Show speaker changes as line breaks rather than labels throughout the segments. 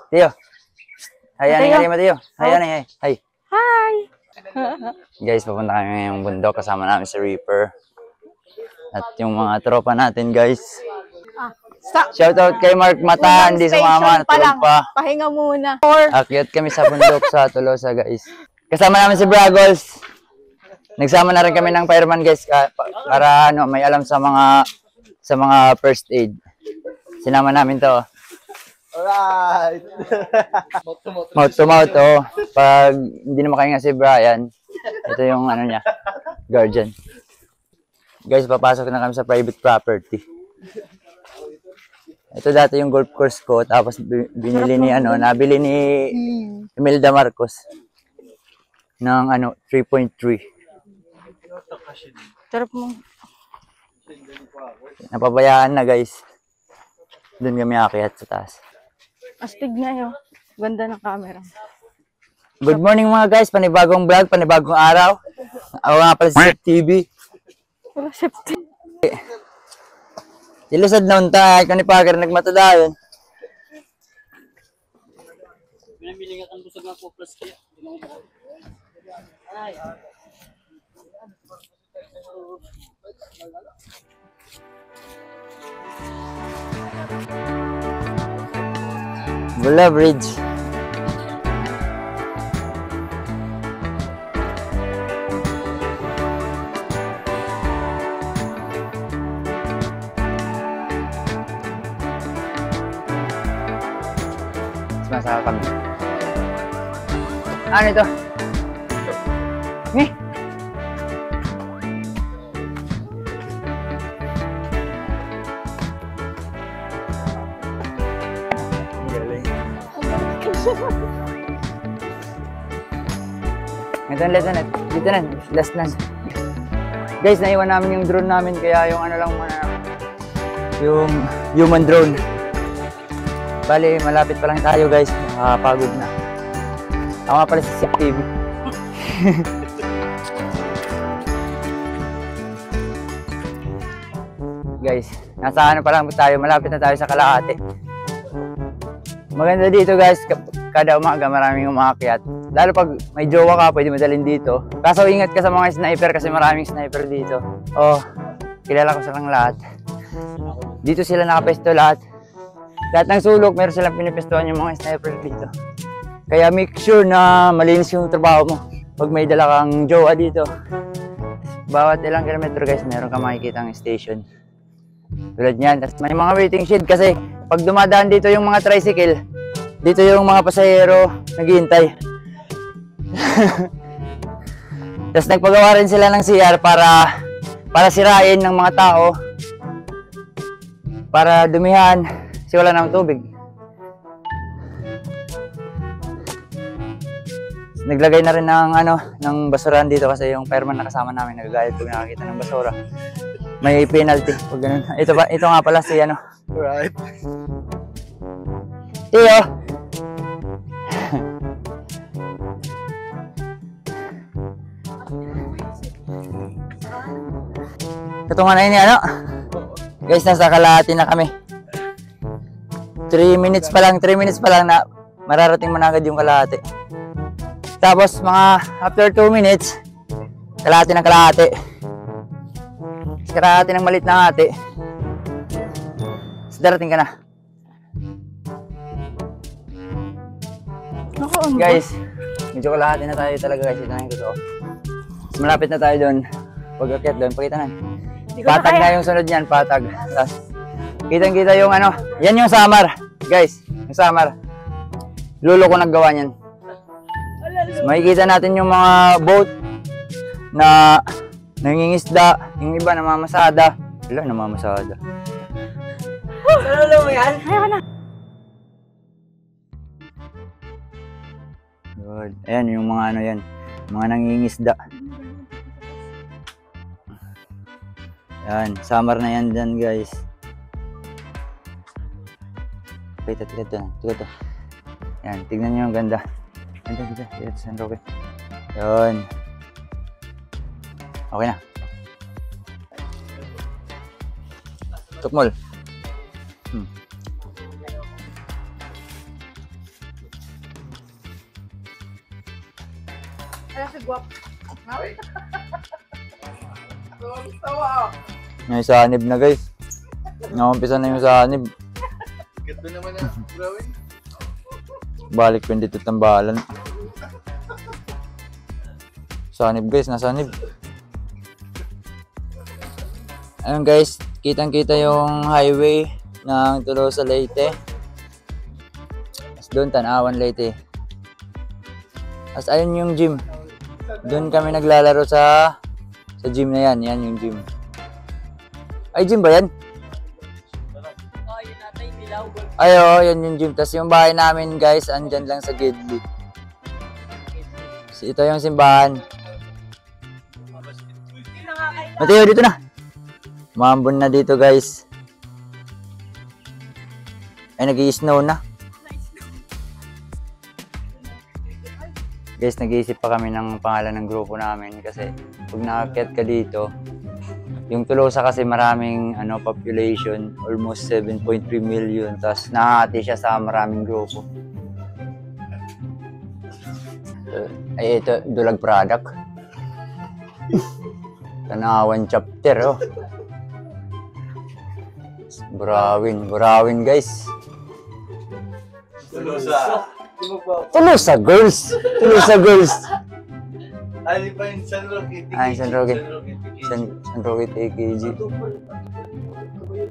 Tiyo. Hi, Mateo. Hi, Hi. Hi.
Hi!
Guys, papunta kami ngayong bundok. Kasama namin si Reaper. At yung mga tropa natin, guys. Shoutout kay Mark Mata. Hindi sumama. Natulog pa.
Pahinga muna.
Akyat kami sa bundok sa Tolosa, guys. Kasama namin si Braggles. Nagsama na rin kami ng fireman, guys. Para may alam sa mga first aid. Sinama namin to.
Alright!
Mouth to mouth, oh. Pag hindi na makahinga si Brian, ito yung niya, guardian. Guys, papasok na kami sa private property. Ito dati yung golf course ko, tapos nabili ni Imelda Marcos ng 3.3.
Sarap mo.
Napabayaan na, guys. Doon kami akyat sa taas.
Astig na yun. Ganda ng camera.
Good morning mga guys, panibagong vlog, panibagong araw. Ako nga pala si TV.
Wala safety.
Ilusad na untay, kanipagar nagmatadayon.
Pinamilingat ang busog ng plus kaya.
Bula Bridge. Masaka kami. Ano ito? Ito na, dito na, last na. Guys, naiwan namin yung drone namin, kaya yung yung human drone. Bali, malapit pa lang tayo guys, nakakapagod na. Ako nga pala si Sip TV. Guys, nasa pa lang tayo, malapit na tayo sa Kalahati. Maganda dito guys, kada umaga maraming umaakyat. Lalo pag may jowa ka, pwede madalhin dito. Kaso ingat ka sa mga sniper kasi maraming sniper dito. Oh, kilala ko silang lahat. Dito sila nakapesto lahat. Lahat ng sulok, meron silang pinipestuhan yung mga sniper dito. Kaya make sure na malinis yung trabaho mo. Pag may dala kang jowa dito. Bawat ilang kilometro guys, meron ka makikita ang station. Tulad niyan. Tapos may mga waiting shed kasi pag dumadaan dito yung mga tricycle, dito yung mga pasahero naghihintay. Tapos nagpagawa rin sila ng CR para sirain ng mga tao, para dumihan kasi wala namang tubig. Naglagay na rin ng basurahan dito kasi yung fireman na kasama namin nagagalit pag nakakita ng basura. May penalty pag ganun. Ito nga pala si
Right.
Tiyo. Katungan na yun Guys, nasa Kalahati na kami. 3 minutes pa lang na mararating mo na agad yung Kalahati. Tapos mga after 2 minutes, Kalahati ng Kalahati. Kalahati ng malit na hati. Darating ka na. Guys, medyo Kalahati na tayo talaga guys. Ito na yung totoo. Malapit na tayo doon. Pag akyat doon, pakita na. Patag na yung sunod niyan, patag. Tapos, kitang-kita yung yan yung Samar. Guys, yung Samar. Lulo ko naggawa niyan. So, makikita natin yung mga boat na nangingisda. Yung iba namamasada. Wala, namamasada.
Lolo mo yan? Ayaw na.
Good. Ayan, yung mga yan. Mga nangingisda. Yan, Samar na yan dyan guys. Tignan to. Yan, tignan nyo yung ganda. Ganda, San Roque. Yan. Okay na. Tukmol.
Kaya si Guwap.
May sanib na guys. Naumpisa na yung sanib.
Ganda naman ang drawing.
Balik 22 tambalan. Sanib guys, nasanib. Ayun guys, kitang-kita yung highway ng Tolosa Leyte. Tapos doon, Tanawan Leyte. Tapos ayun yung gym. Doon kami naglalaro sa gym na yan. Yan yung gym. Ay, gym ba yan? Ay, oo, yan yung gym. Tapos yung bahay namin guys, andyan lang sa Gidli. Ito yung simbahan. Mateo, dito na. Maambon na dito guys. Ay, nag-i-snow na. Guys, nag-iisip pa kami ng pangalan ng grupo namin kasi pag nakaakyat ka dito, yung Tolosa kasi maraming population, almost 7.3 million, tapos nakakati siya sa maraming grupo. Ay, ito, Dulag Product. Tanawan chapter, oh. Burawin guys.
Tolosa.
Tolosa girls.
Ano pa yung San Roque?
Ay, San Roque.
TKG.
San Roque TKG.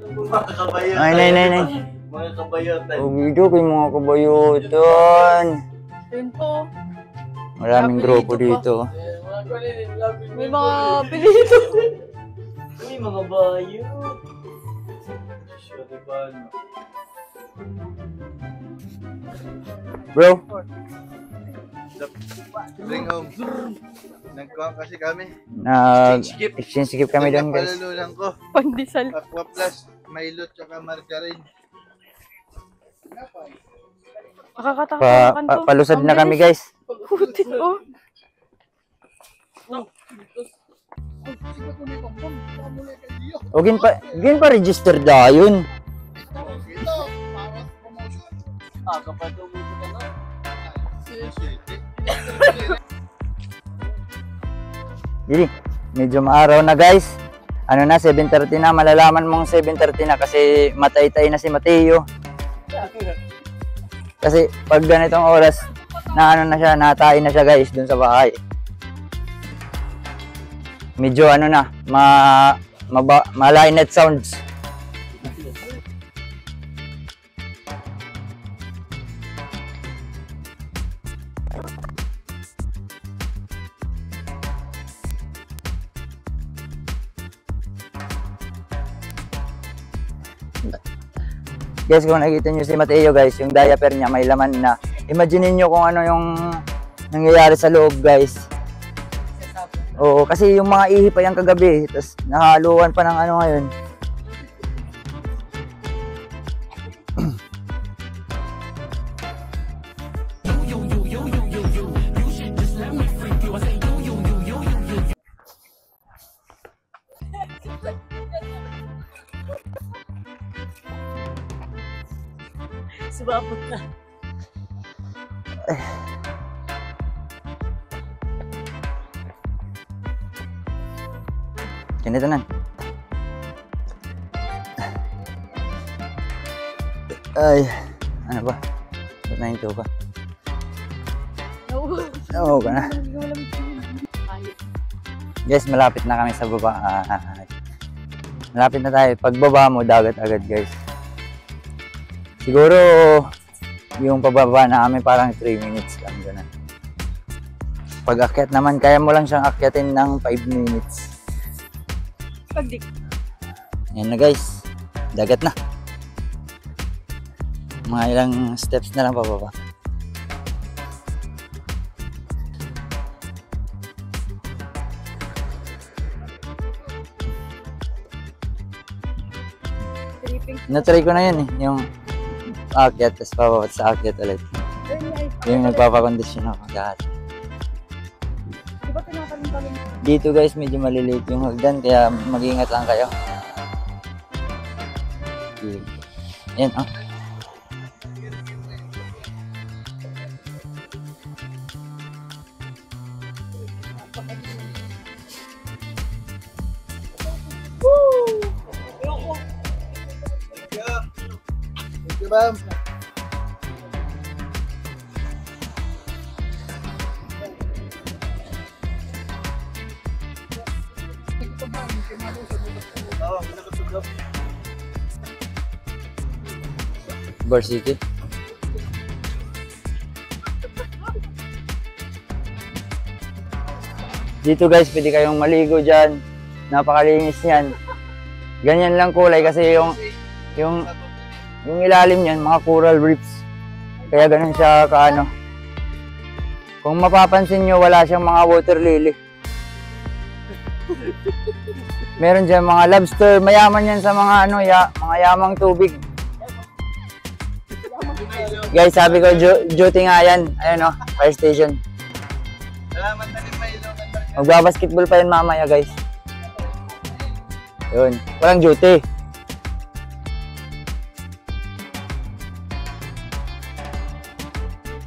Mga kabayo.
Ay, nay.
Mga kabayotan.
Video kay mga kabayotan.
Yun po.
Maraming grupo dito.
May mga pilito.
May mga bayo. Sorry ba?
Bro,
Bring home. Nagkuhan kasi kami.
exchange skip kami doon guys.
Palulang ko.
Pandesal.
Aqua Plus, Milo, tsaka margarine.
Nakakatakot.
Palusad na kami guys.
Putin, oh.
O gin pa register dayon.
Kapag umupo ka na.
Dili, medyo maaraw na guys. Ano na, 7:30 na. Malalaman mong 7:30 na kasi matay-tay na si Mateo. Kasi pag ganitong oras, natay na siya guys dun sa bahay. Medyo malainet sounds. Guys, kung nakikita nyo si Mateo guys, yung diaper niya may laman na. Imagine niyo kung ano yung nangyayari sa loob guys. Oo, kasi yung mga ihi pa yung kagabi, tapos nahaluan pa ng ngayon.
Subabot na.
Ganito na. Ay, ano ba? Ba't nahinto ka? Oo ka na. Guys, malapit na kami sa baba. Malapit na tayo. Pagbaba mo, dagat agad guys. Siguro, yung pababa namin parang 3 minutes lang. Ganun. Pag akyat naman, kaya mo lang siyang akyatin ng 5 minutes.
Pagdik.
Yan na guys. Dagat na. Mga ilang steps na lang pababa. Na-try ko na yun yung akyat, tapos pababa sa akyat ulit. Yung nagpapakondisyon ako lahat.
Diba tinatalong-talong?
Dito guys, medyo maliliit yung hagdan, kaya mag-ingat lang kayo. Yan, oh.
Diba? Oo, pinakatugap.
Bar City. Dito guys, pwede kayong maligo dyan. Napakalinis yan. Ganyan lang kulay kasi yung ilalim niyan, mga coral reefs. Kaya ganun siya kaano. Kung mapapansin nyo, wala siyang mga water lily. Meron dyan mga lobster, mayaman yan sa mga ano, mga yamang tubig. Guys, sabi ko, duty nga yan. Ayun o, fire station.
Salamat na rin may ilong.
Magbabasketball pa yan mamaya guys. Yun, walang duty.